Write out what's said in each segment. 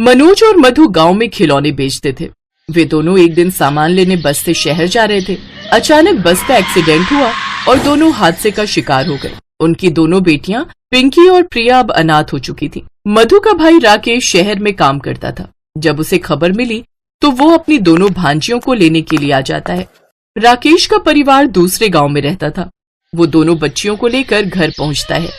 मनोज और मधु गांव में खिलौने बेचते थे। वे दोनों एक दिन सामान लेने बस से शहर जा रहे थे। अचानक बस का एक्सीडेंट हुआ और दोनों हादसे का शिकार हो गए। उनकी दोनों बेटियां पिंकी और प्रिया अब अनाथ हो चुकी थी। मधु का भाई राकेश शहर में काम करता था। जब उसे खबर मिली तो वो अपनी दोनों भांजियों को लेने के लिए आ जाता है। राकेश का परिवार दूसरे गांव में रहता था। वो दोनों बच्चियों को लेकर घर पहुंचता है।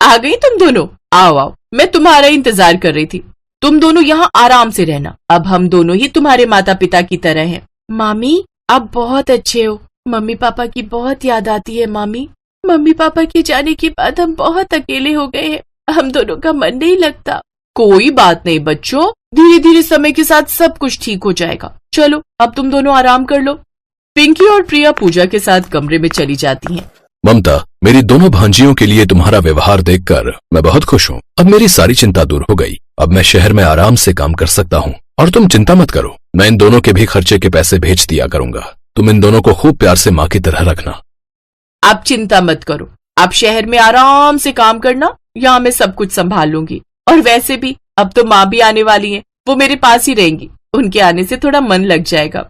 आ गई तुम दोनों? आओ आओ, मैं तुम्हारा इंतजार कर रही थी। तुम दोनों यहाँ आराम से रहना। अब हम दोनों ही तुम्हारे माता पिता की तरह हैं। मामी, आप बहुत अच्छे हो। मम्मी पापा की बहुत याद आती है मामी। मम्मी पापा के जाने के बाद हम बहुत अकेले हो गए हैं। हम दोनों का मन नहीं लगता। कोई बात नहीं बच्चों, धीरे धीरे समय के साथ सब कुछ ठीक हो जाएगा। चलो अब तुम दोनों आराम कर लो। पिंकी और प्रिया पूजा के साथ कमरे में चली जाती हैं। ममता, मेरी दोनों भांजियों के लिए तुम्हारा व्यवहार देखकर मैं बहुत खुश हूँ। अब मेरी सारी चिंता दूर हो गई। अब मैं शहर में आराम से काम कर सकता हूँ। और तुम चिंता मत करो, मैं इन दोनों के भी खर्चे के पैसे भेज दिया करूंगा। तुम इन दोनों को खूब प्यार से माँ की तरह रखना। आप चिंता मत करो, आप शहर में आराम से काम करना। यहाँ मैं सब कुछ संभाल लूंगी। और वैसे भी अब तो माँ भी आने वाली है, वो मेरे पास ही रहेंगी। उनके आने से थोड़ा मन लग जाएगा।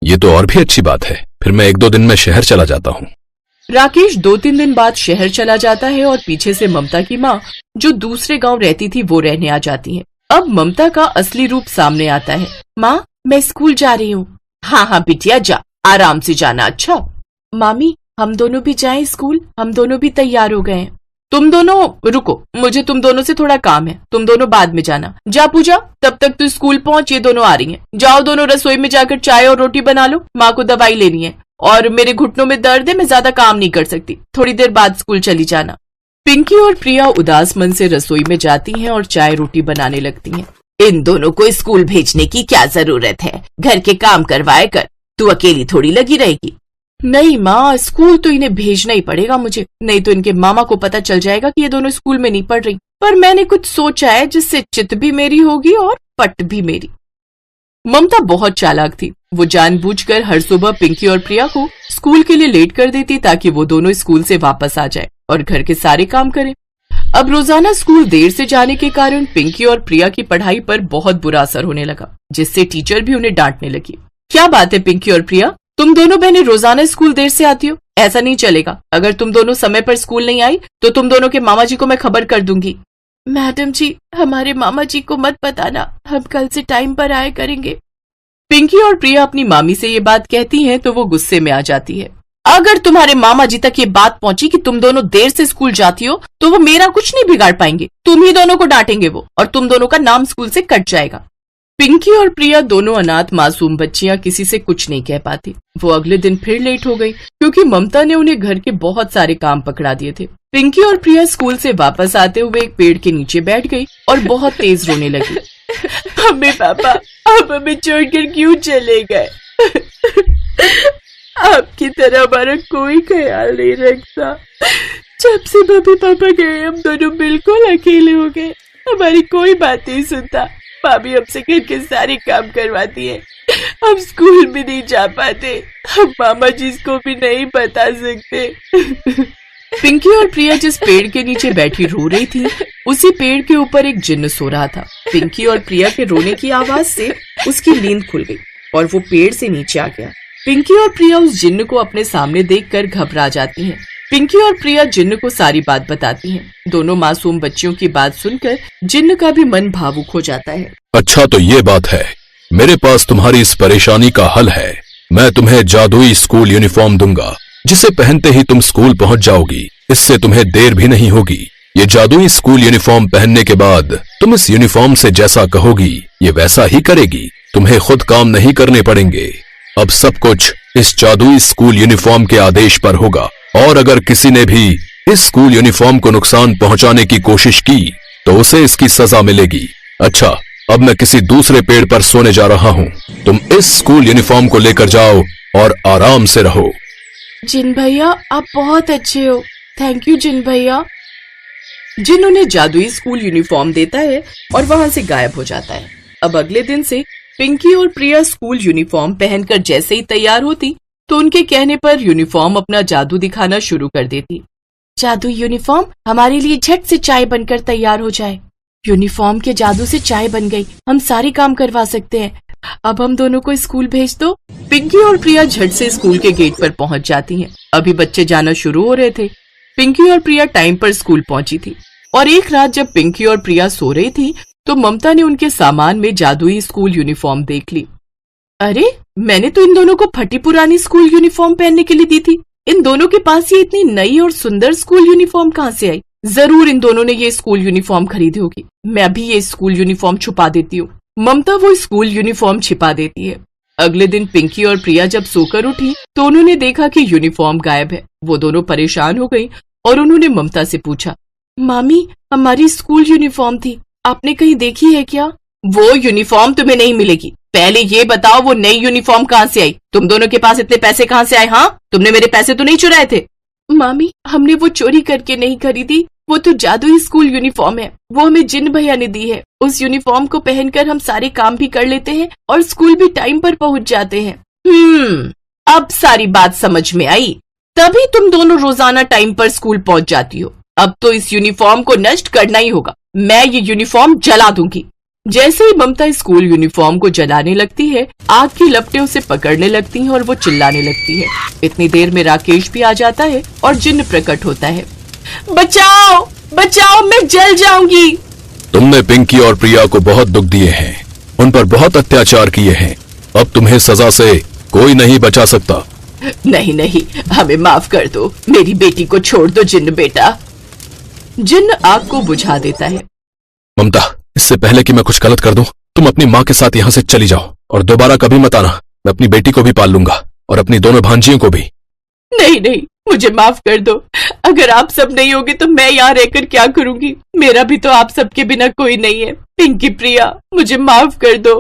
ये तो और भी अच्छी बात है। फिर मैं 1-2 दिन में शहर चला जाता हूँ। राकेश 2-3 दिन बाद शहर चला जाता है और पीछे से ममता की माँ, जो दूसरे गांव रहती थी, वो रहने आ जाती है। अब ममता का असली रूप सामने आता है। माँ, मैं स्कूल जा रही हूँ। हाँ हाँ बिटिया जा, आराम से जाना। अच्छा मामी, हम दोनों भी जाएं स्कूल? हम दोनों भी तैयार हो गए हैं। तुम दोनों रुको, मुझे तुम दोनों से थोड़ा काम है। तुम दोनों बाद में जाना। जा पूजा, तब तक तू स्कूल पहुंच। ये दोनों आ रही हैं। जाओ दोनों रसोई में जाकर चाय और रोटी बना लो। माँ को दवाई लेनी है और मेरे घुटनों में दर्द है, मैं ज्यादा काम नहीं कर सकती। थोड़ी देर बाद स्कूल चली जाना। पिंकी और प्रिया उदास मन से रसोई में जाती हैं और चाय रोटी बनाने लगती हैं। इन दोनों को स्कूल भेजने की क्या जरूरत है? घर के काम करवाए कर, तू अकेली थोड़ी लगी रहेगी। नहीं माँ, स्कूल तो इन्हें भेजना ही पड़ेगा मुझे, नहीं तो इनके मामा को पता चल जाएगा कि ये दोनों स्कूल में नहीं पढ़ रही। पर मैंने कुछ सोचा है जिससे चित भी मेरी होगी और पट भी मेरी। ममता बहुत चालाक थी। वो जानबूझकर हर सुबह पिंकी और प्रिया को स्कूल के लिए लेट कर देती ताकि वो दोनों स्कूल से वापस आ जाए और घर के सारे काम करें। अब रोजाना स्कूल देर से जाने के कारण पिंकी और प्रिया की पढ़ाई पर बहुत बुरा असर होने लगा, जिससे टीचर भी उन्हें डांटने लगी। क्या बात है पिंकी और प्रिया, तुम दोनों बहनें रोजाना स्कूल देर से आती हो? ऐसा नहीं चलेगा। अगर तुम दोनों समय पर स्कूल नहीं आई तो तुम दोनों के मामा जी को मैं खबर कर दूंगी। मैडम जी, हमारे मामा जी को मत बताना, हम कल से टाइम पर आया करेंगे। पिंकी और प्रिया अपनी मामी से ये बात कहती हैं तो वो गुस्से में आ जाती है। अगर तुम्हारे मामा जी तक ये बात पहुंची कि तुम दोनों देर से स्कूल जाती हो तो वो मेरा कुछ नहीं बिगाड़ पाएंगे। तुम ही दोनों को डांटेंगे वो, और तुम दोनों का नाम स्कूल से कट जाएगा। पिंकी और प्रिया दोनों अनाथ मासूम बच्चियां किसी से कुछ नहीं कह पाती। वो अगले दिन फिर लेट हो गई क्योंकि ममता ने उन्हें घर के बहुत सारे काम पकड़ा दिए थे। पिंकी और प्रिया स्कूल से वापस आते हुए एक पेड़ के नीचे बैठ गई और बहुत तेज रोने लगी। मम्मी पापा, आप हमें छोड़कर क्यों चले गए? आपकी तरह हमारा कोई ख्याल नहीं रखता। जब से मम्मी पापा गए हम दोनों बिल्कुल अकेले हो गए। हमारी कोई बात नहीं सुनता। भाभी हमसे घर के सारे काम करवाती है। हम स्कूल भी नहीं जा पाते। हम मामा जी को भी नहीं बता सकते। पिंकी और प्रिया जिस पेड़ के नीचे बैठी रो रही थी, उसी पेड़ के ऊपर एक जिन्न सो रहा था। पिंकी और प्रिया के रोने की आवाज से उसकी नींद खुल गई और वो पेड़ से नीचे आ गया। पिंकी और प्रिया उस जिन्न को अपने सामने देखकर घबरा जाती हैं। पिंकी और प्रिया जिन्न को सारी बात बताती हैं। दोनों मासूम बच्चियों की बात सुनकर जिन्न का भी मन भावुक हो जाता है। अच्छा तो ये बात है, मेरे पास तुम्हारी इस परेशानी का हल है। मैं तुम्हें जादुई स्कूल यूनिफॉर्म दूंगा, जिसे पहनते ही तुम स्कूल पहुंच जाओगी। इससे तुम्हें देर भी नहीं होगी। ये जादुई स्कूल यूनिफॉर्म पहनने के बाद तुम इस यूनिफॉर्म से जैसा कहोगी ये वैसा ही करेगी। तुम्हें खुद काम नहीं करने पड़ेंगे। अब सब कुछ इस जादुई स्कूल यूनिफॉर्म के आदेश पर होगा, और अगर किसी ने भी इस स्कूल यूनिफॉर्म को नुकसान पहुंचाने की कोशिश की तो उसे इसकी सजा मिलेगी। अच्छा, अब मैं किसी दूसरे पेड़ पर सोने जा रहा हूँ। तुम इस स्कूल यूनिफॉर्म को लेकर जाओ और आराम से रहो। जिन भैया, आप बहुत अच्छे हो। थैंक यू जिन भैया। जिन उन्हें जादुई स्कूल यूनिफॉर्म देता है और वहां से गायब हो जाता है। अब अगले दिन से पिंकी और प्रिया स्कूल यूनिफॉर्म पहनकर जैसे ही तैयार होती तो उनके कहने पर यूनिफॉर्म अपना जादू दिखाना शुरू कर देती। जादुई यूनिफॉर्म, हमारे लिए झट से चाय बनकर तैयार हो जाए। यूनिफॉर्म के जादू से चाय बन गई, हम सारे काम करवा सकते हैं। अब हम दोनों को स्कूल भेज दो। पिंकी और प्रिया झट से स्कूल के गेट पर पहुंच जाती हैं। अभी बच्चे जाना शुरू हो रहे थे। पिंकी और प्रिया टाइम पर स्कूल पहुंची थी और एक रात जब पिंकी और प्रिया सो रही थी तो ममता ने उनके सामान में जादुई स्कूल यूनिफॉर्म देख ली। अरे, मैंने तो इन दोनों को फटी पुरानी स्कूल यूनिफॉर्म पहनने के लिए दी थी। इन दोनों के पास ये इतनी नई और सुंदर स्कूल यूनिफॉर्म कहाँ से आई? जरूर इन दोनों ने ये स्कूल यूनिफॉर्म खरीदी होगी। मैं अभी ये स्कूल यूनिफॉर्म छुपा देती हूँ। ममता वो स्कूल यूनिफॉर्म छिपा देती है। अगले दिन पिंकी और प्रिया जब सोकर उठी तो उन्होंने देखा कि यूनिफॉर्म गायब है। वो दोनों परेशान हो गई और उन्होंने ममता से पूछा, मामी, हमारी स्कूल यूनिफॉर्म थी, आपने कहीं देखी है क्या? वो यूनिफॉर्म तुम्हें नहीं मिलेगी। पहले ये बताओ वो नई यूनिफॉर्म कहाँ से आई? तुम दोनों के पास इतने पैसे कहाँ से आए? हाँ, तुमने मेरे पैसे तो नहीं चुराए थे? मामी, हमने वो चोरी करके नहीं खरीदी, वो तो जादुई स्कूल यूनिफॉर्म है। वो हमें जिन भैया ने दी है। उस यूनिफॉर्म को पहनकर हम सारे काम भी कर लेते हैं और स्कूल भी टाइम पर पहुंच जाते हैं। अब सारी बात समझ में आई। तभी तुम दोनों रोजाना टाइम पर स्कूल पहुंच जाती हो। अब तो इस यूनिफॉर्म को नष्ट करना ही होगा। मैं ये यूनिफॉर्म जला दूंगी। जैसे ही ममता स्कूल यूनिफॉर्म को जलाने लगती है, आग की लपटें उसे पकड़ने लगती हैं और वो चिल्लाने लगती है। इतनी देर में राकेश भी आ जाता है और जिन्न प्रकट होता है। बचाओ, बचाओ, मैं जल जाऊंगी। तुमने पिंकी और प्रिया को बहुत दुख दिए हैं, उन पर बहुत अत्याचार किए हैं। अब तुम्हें सजा से कोई नहीं बचा सकता। नहीं नहीं, हमें माफ कर दो। मेरी बेटी को छोड़ दो जिन्न बेटा। जिन्न आग को बुझा देता है। ममता, इससे पहले कि मैं कुछ गलत कर दूं, तुम अपनी माँ के साथ यहाँ से चली जाओ और दोबारा कभी मत आना। मैं अपनी बेटी को भी पाल लूंगा और अपनी दोनों भांजियों को भी। नहीं नहीं, मुझे माफ कर दो। अगर आप सब नहीं होगे तो मैं यहाँ रहकर क्या करूंगी? मेरा भी तो आप सबके बिना कोई नहीं है। पिंकी, प्रिया, मुझे माफ कर दो।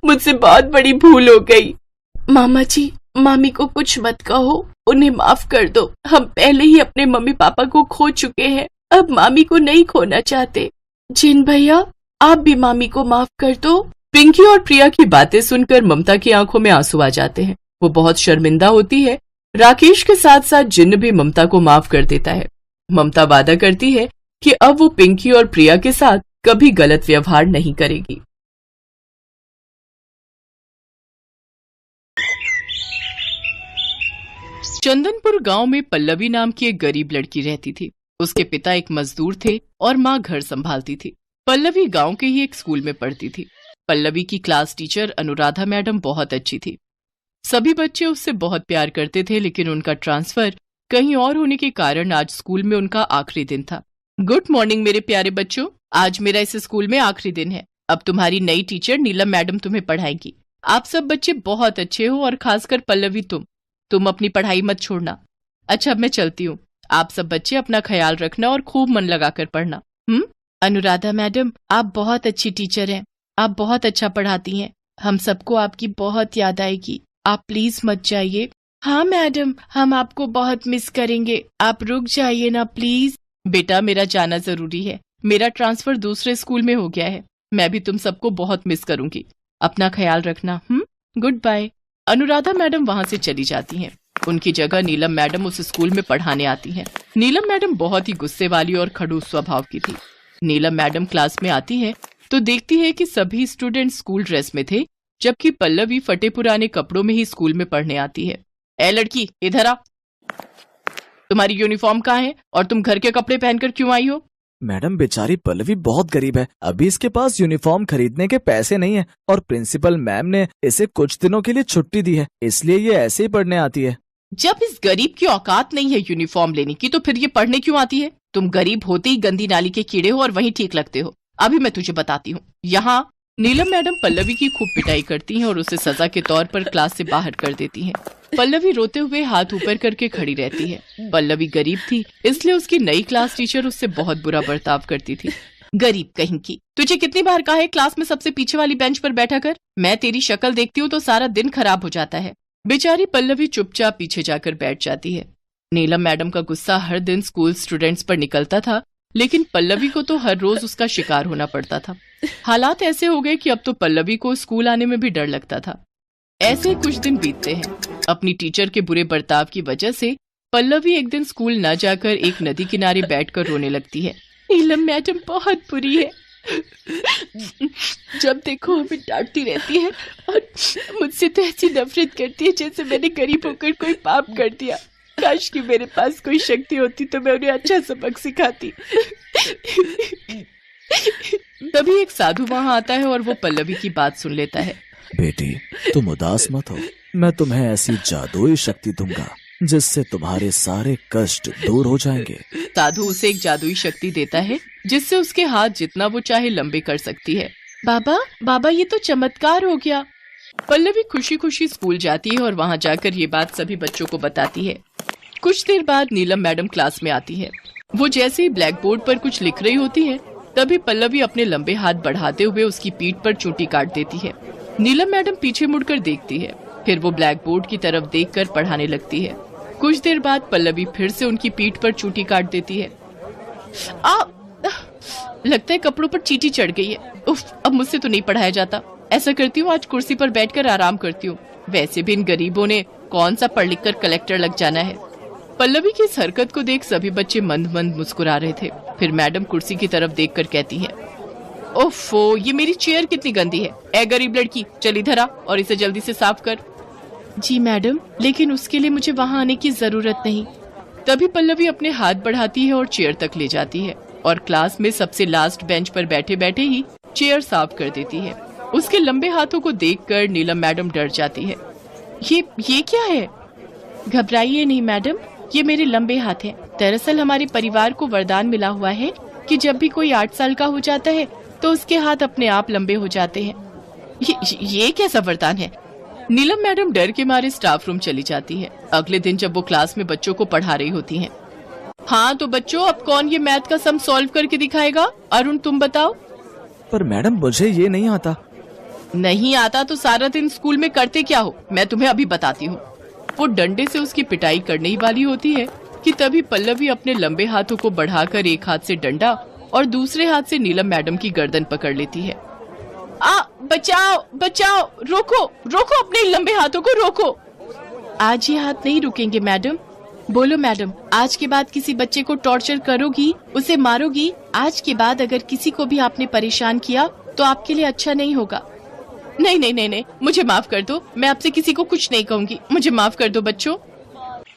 मुझसे बहुत बड़ी भूल हो गई। मामा जी, मामी को कुछ मत कहो, उन्हें माफ कर दो। हम पहले ही अपने मम्मी पापा को खो चुके हैं, अब मामी को नहीं खोना चाहते। जिन भैया, आप भी मामी को माफ कर दो। पिंकी और प्रिया की बातें सुनकर ममता की आंखों में आंसू आ जाते हैं। वो बहुत शर्मिंदा होती है। राकेश के साथ साथ जिन्न भी ममता को माफ कर देता है। ममता वादा करती है कि अब वो पिंकी और प्रिया के साथ कभी गलत व्यवहार नहीं करेगी। चंदनपुर गांव में पल्लवी नाम की एक गरीब लड़की रहती थी। उसके पिता एक मजदूर थे और माँ घर संभालती थी। पल्लवी गांव के ही एक स्कूल में पढ़ती थी। पल्लवी की क्लास टीचर अनुराधा मैडम बहुत अच्छी थी। सभी बच्चे उससे बहुत प्यार करते थे, लेकिन उनका ट्रांसफर कहीं और होने के कारण आज स्कूल में उनका आखिरी दिन था। गुड मॉर्निंग मेरे प्यारे बच्चों, आज मेरा इस स्कूल में आखिरी दिन है। अब तुम्हारी नई टीचर नीलम मैडम तुम्हें पढ़ाएंगी। आप सब बच्चे बहुत अच्छे हो और खासकर पल्लवी तुम अपनी पढ़ाई मत छोड़ना। अच्छा, अब मैं चलती हूँ। आप सब बच्चे अपना ख्याल रखना और खूब मन लगाकर पढ़ना। अनुराधा मैडम, आप बहुत अच्छी टीचर हैं। आप बहुत अच्छा पढ़ाती हैं। हम सबको आपकी बहुत याद आएगी। आप प्लीज मत जाइए। हाँ मैडम, हम आपको बहुत मिस करेंगे। आप रुक जाइए ना प्लीज। बेटा, मेरा जाना जरूरी है। मेरा ट्रांसफर दूसरे स्कूल में हो गया है। मैं भी तुम सबको बहुत मिस करूंगी। अपना ख्याल रखना। Good bye. अनुराधा मैडम वहाँ से चली जाती हैं। उनकी जगह नीलम मैडम उस स्कूल में पढ़ाने आती हैं। नीलम मैडम बहुत ही गुस्से वाली और खड़ूस स्वभाव की थी। नीलम मैडम क्लास में आती है तो देखती है कि सभी स्टूडेंट स्कूल ड्रेस में थे, जबकि पल्लवी फटे पुराने कपड़ों में ही स्कूल में पढ़ने आती है। ए लड़की, इधर आ। तुम्हारी यूनिफॉर्म कहाँ है और तुम घर के कपड़े पहनकर क्यों आई हो? मैडम, बेचारी पल्लवी बहुत गरीब है। अभी इसके पास यूनिफॉर्म खरीदने के पैसे नहीं है और प्रिंसिपल मैम ने इसे कुछ दिनों के लिए छुट्टी दी है, इसलिए ये ऐसे ही पढ़ने आती है। जब इस गरीब की औकात नहीं है यूनिफॉर्म लेने की, तो फिर ये पढ़ने क्यों आती है? तुम गरीब होते ही गंदी नाली के कीड़े हो और वहीं ठीक लगते हो। अभी मैं तुझे बताती हूँ। यहाँ नीलम मैडम पल्लवी की खूब पिटाई करती हैं और उसे सजा के तौर पर क्लास से बाहर कर देती हैं। पल्लवी रोते हुए हाथ ऊपर करके खड़ी रहती है। पल्लवी गरीब थी, इसलिए उसकी नई क्लास टीचर उससे बहुत बुरा बर्ताव करती थी। गरीब कहीं की, तुझे कितनी बार कहा है क्लास में सबसे पीछे वाली बेंच पर बैठा कर? मैं तेरी शक्ल देखती हूँ तो सारा दिन खराब हो जाता है। बेचारी पल्लवी चुपचाप पीछे जाकर बैठ जाती है। नीलम मैडम का गुस्सा हर दिन स्कूल स्टूडेंट्स पर निकलता था, लेकिन पल्लवी को तो हर रोज उसका शिकार होना पड़ता था। हालात ऐसे हो गए कि अब तो पल्लवी को स्कूल आने में भी डर लगता था। ऐसे कुछ दिन बीतते हैं। अपनी टीचर के बुरे बर्ताव की वजह से पल्लवी एक दिन स्कूल न जाकर एक नदी किनारे बैठकर रोने लगती है। नीलम मैडम बहुत बुरी है, जब देखो हमें डांटती रहती है और मुझसे तो ऐसी नफरत करती है जैसे मैंने गरीब होकर कोई पाप कर दिया। काश कि मेरे पास कोई शक्ति होती तो मैं उन्हें अच्छा सबक सिखाती। तभी एक साधु वहां आता है और वो पल्लवी की बात सुन लेता है। बेटी, तुम उदास मत हो, मैं तुम्हें ऐसी जादुई शक्ति दूंगा जिससे तुम्हारे सारे कष्ट दूर हो जाएंगे। साधु उसे एक जादुई शक्ति देता है जिससे उसके हाथ जितना वो चाहे लंबे कर सकती है। बाबा ये तो चमत्कार हो गया। पल्लवी खुशी खुशी स्कूल जाती है और वहाँ जाकर ये बात सभी बच्चों को बताती है। कुछ देर बाद नीलम मैडम क्लास में आती है। वो जैसे ही ब्लैक बोर्ड पर कुछ लिख रही होती है तभी पल्लवी अपने लंबे हाथ बढ़ाते हुए उसकी पीठ पर चोटी काट देती है। नीलम मैडम पीछे मुड़कर देखती है, फिर वो ब्लैक बोर्ड की तरफ देखकर पढ़ाने लगती है। कुछ देर बाद पल्लवी फिर से उनकी पीठ पर चोटी काट देती है। लगता है कपड़ों पर चींटी चढ़ गई है। उफ, अब मुझसे तो नहीं पढ़ाया जाता। ऐसा करती हूँ आज कुर्सी पर बैठकर आराम करती हूँ। वैसे भी इन गरीबों ने कौन सा पढ़ लिख कर कलेक्टर लग जाना है। पल्लवी की इस हरकत को देख सभी बच्चे मंद मंद मुस्कुरा रहे थे। फिर मैडम कुर्सी की तरफ देखकर कहती है, ओफो, ये मेरी चेयर कितनी गंदी है। ए गरीब लड़की, चल इधर आ और इसे जल्दी से साफ कर। जी मैडम, लेकिन उसके लिए मुझे वहाँ आने की जरूरत नहीं। तभी पल्लवी अपने हाथ बढ़ाती है और चेयर तक ले जाती है और क्लास में सबसे लास्ट बेंच पर बैठे बैठे ही चेयर साफ कर देती है। उसके लंबे हाथों को देखकर नीलम मैडम डर जाती है। ये क्या है? घबराइए नहीं मैडम, ये मेरे लंबे हाथ हैं। दरअसल हमारे परिवार को वरदान मिला हुआ है कि जब भी कोई 8 साल का हो जाता है तो उसके हाथ अपने आप लंबे हो जाते हैं। ये कैसा वरदान है? नीलम मैडम डर के मारे स्टाफ रूम चली जाती है। अगले दिन जब वो क्लास में बच्चों को पढ़ा रही होती हैं। हाँ तो बच्चों, अब कौन ये मैथ का सम सॉल्व करके दिखाएगा? अरुण, तुम बताओ। पर मैडम, मुझे ये नहीं आता। नहीं आता तो सारा दिन स्कूल में करते क्या हो? मैं तुम्हें अभी बताती हूँ। वो डंडे से उसकी पिटाई करने ही वाली होती है कि तभी पल्लवी अपने लंबे हाथों को बढ़ाकर एक हाथ से डंडा और दूसरे हाथ से नीलम मैडम की गर्दन पकड़ लेती है। बचाओ, रोको अपने लंबे हाथों को रोको। आज ये हाथ नहीं रुकेंगे मैडम। बोलो मैडम, आज के बाद किसी बच्चे को टॉर्चर करोगी, उसे मारोगी? आज के बाद अगर किसी को भी आपने परेशान किया तो आपके लिए अच्छा नहीं होगा। नहीं, मुझे माफ कर दो। मैं आपसे किसी को कुछ नहीं कहूँगी। मुझे माफ कर दो बच्चों।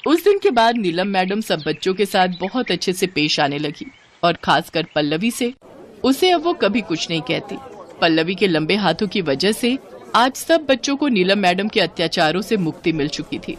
उस दिन के बाद नीलम मैडम सब बच्चों के साथ बहुत अच्छे से पेश आने लगी और खासकर पल्लवी से। उसे अब वो कभी कुछ नहीं कहती। पल्लवी के लंबे हाथों की वजह से आज सब बच्चों को नीलम मैडम के अत्याचारों से मुक्ति मिल चुकी थी।